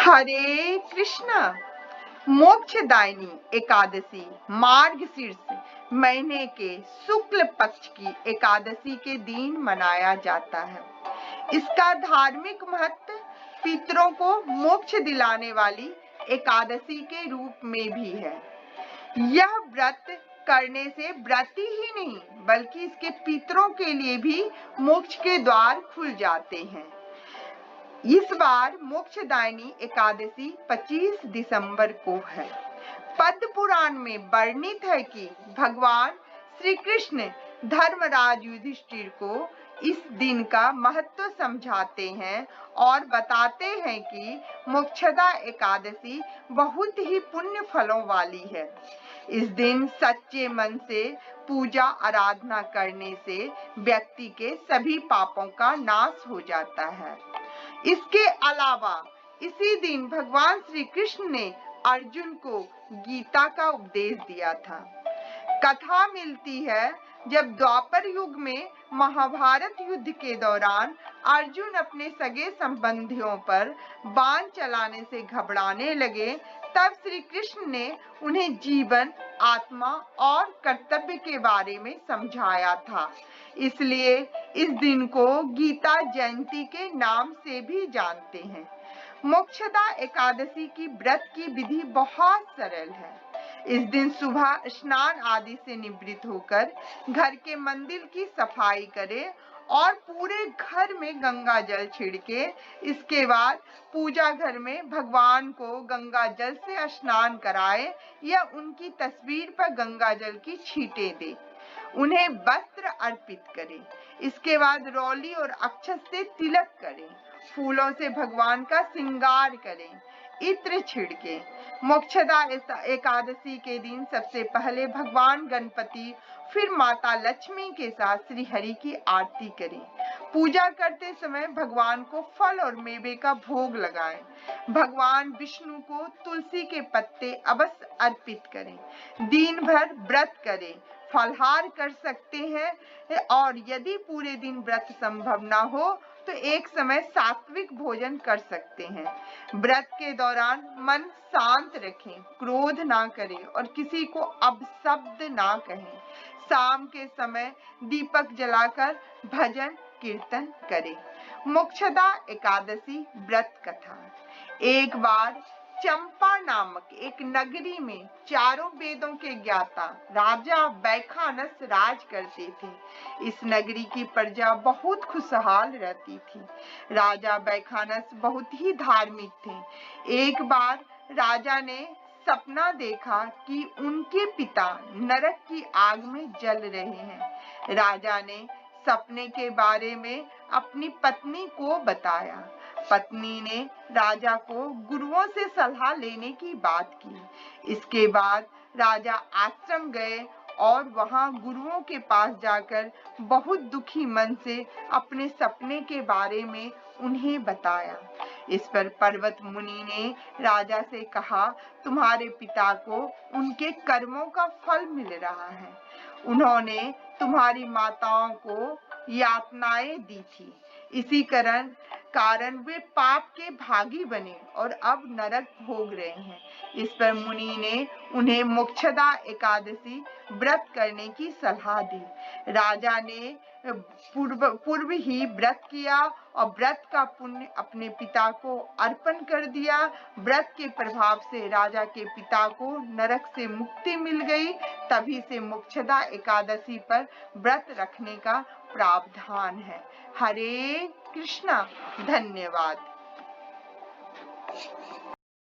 हरे कृष्णा। मोक्षदायिनी एकादशी मार्गशीर्ष महीने के शुक्ल पक्ष की एकादशी के दिन मनाया जाता है। इसका धार्मिक महत्व पितरों को मोक्ष दिलाने वाली एकादशी के रूप में भी है। यह व्रत करने से व्रती ही नहीं बल्कि इसके पितरों के लिए भी मोक्ष के द्वार खुल जाते हैं। इस बार मोक्षदायिनी एकादशी 25 दिसंबर को है। पद्म पुराण में वर्णित है कि भगवान श्री कृष्ण धर्मराज युधिष्ठिर को इस दिन का महत्व समझाते हैं और बताते हैं कि मोक्षदा एकादशी बहुत ही पुण्य फलों वाली है। इस दिन सच्चे मन से पूजा आराधना करने से व्यक्ति के सभी पापों का नाश हो जाता है। इसके अलावा इसी दिन भगवान श्री कृष्ण ने अर्जुन को गीता का उपदेश दिया था। कथा मिलती है जब द्वापर युग में महाभारत युद्ध के दौरान अर्जुन अपने सगे संबंधियों पर बाण चलाने से घबराने लगे, तब श्री कृष्ण ने उन्हें जीवन, आत्मा और कर्तव्य के बारे में समझाया था। इसलिए इस दिन को गीता जयंती के नाम से भी जानते हैं। मोक्षदा एकादशी की व्रत की विधि बहुत सरल है। इस दिन सुबह स्नान आदि से निवृत्त होकर घर के मंदिर की सफाई करें और पूरे घर में गंगा जल छिड़के। इसके बाद पूजा घर में भगवान को गंगा जल से स्नान कराए या उनकी तस्वीर पर गंगा जल की छींटे दे, उन्हें वस्त्र अर्पित करें। इसके बाद रौली और अक्षत से तिलक करें, फूलों से भगवान का श्रृंगार करें, इत्र छिड़के। मोक्षदा एकादशी के दिन सबसे पहले भगवान गणपति फिर माता लक्ष्मी के साथ श्री हरि की आरती करें। पूजा करते समय भगवान को फल और मेवे का भोग लगाएं। भगवान विष्णु को तुलसी के पत्ते अवश्य अर्पित करें। दिन भर व्रत करें, फलाहार कर सकते हैं और यदि पूरे दिन व्रत संभव ना हो तो एक समय सात्विक भोजन कर सकते हैं। व्रत के दौरान मन शांत रखें, क्रोध ना करें और किसी को अपशब्द ना कहें। शाम के समय दीपक जलाकर भजन कीर्तन करें। मोक्षदा एकादशी व्रत कथा। एक बार चंपा नामक एक नगरी में चारों वेदों के ज्ञाता राजा बैखानस राज करते थे। इस नगरी की प्रजा बहुत खुशहाल रहती थी। राजा बैखानस बहुत ही धार्मिक थे। एक बार राजा ने सपना देखा कि उनके पिता नरक की आग में जल रहे हैं। राजा ने सपने के बारे में अपनी पत्नी को बताया। पत्नी ने राजा को गुरुओं से सलाह लेने की बात की। इसके बाद राजा आश्रम गए और वहां गुरुओं के पास जाकर बहुत दुखी मन से अपने सपने के बारे में उन्हें बताया। इस पर पर्वत मुनि ने राजा से कहा, तुम्हारे पिता को उनके कर्मों का फल मिल रहा है। उन्होंने तुम्हारी माताओं को यातनाएं दी थी, इसी कारण वे पाप के भागी बने और अब नरक भोग रहे हैं। इस पर मुनि ने उन्हें मोक्षदा एकादशी व्रत करने की सलाह दी। राजा ने पूर्व ही व्रत किया और व्रत का पुण्य अपने पिता को अर्पण कर दिया। व्रत के प्रभाव से राजा के पिता को नरक से मुक्ति मिल गई। तभी से मोक्षदा एकादशी पर व्रत रखने का प्रावधान है। हरे कृष्णा। धन्यवाद।